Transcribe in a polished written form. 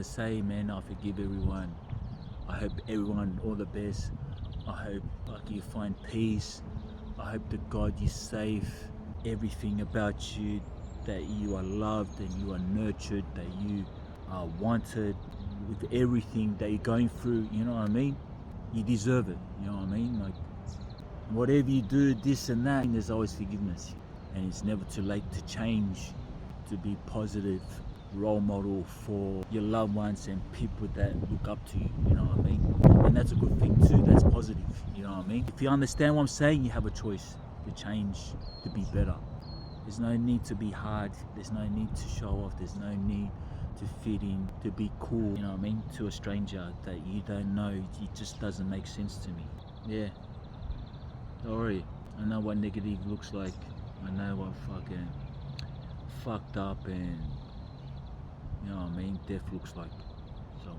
say, man, I forgive everyone. I hope everyone all the best. I hope like you find peace. I hope that God you're safe. Everything about you, that you are loved and you are nurtured, that you are wanted with everything that you're going through, you know what I mean? You deserve it, you know what I mean? Like whatever you do, this and that, there's always forgiveness. And it's never too late to change, to be positive role model for your loved ones and people that look up to you, you know what I mean? And that's a good thing too, that's positive, you know what I mean? If you understand what I'm saying, you have a choice to change, to be better. There's no need to be hard, there's no need to show off, there's no need to fit in, to be cool, you know what I mean, to a stranger that you don't know. It just doesn't make sense to me. Yeah, sorry, I know what negative looks like, I know what fucking fucked up and, you know what I mean, death looks like. So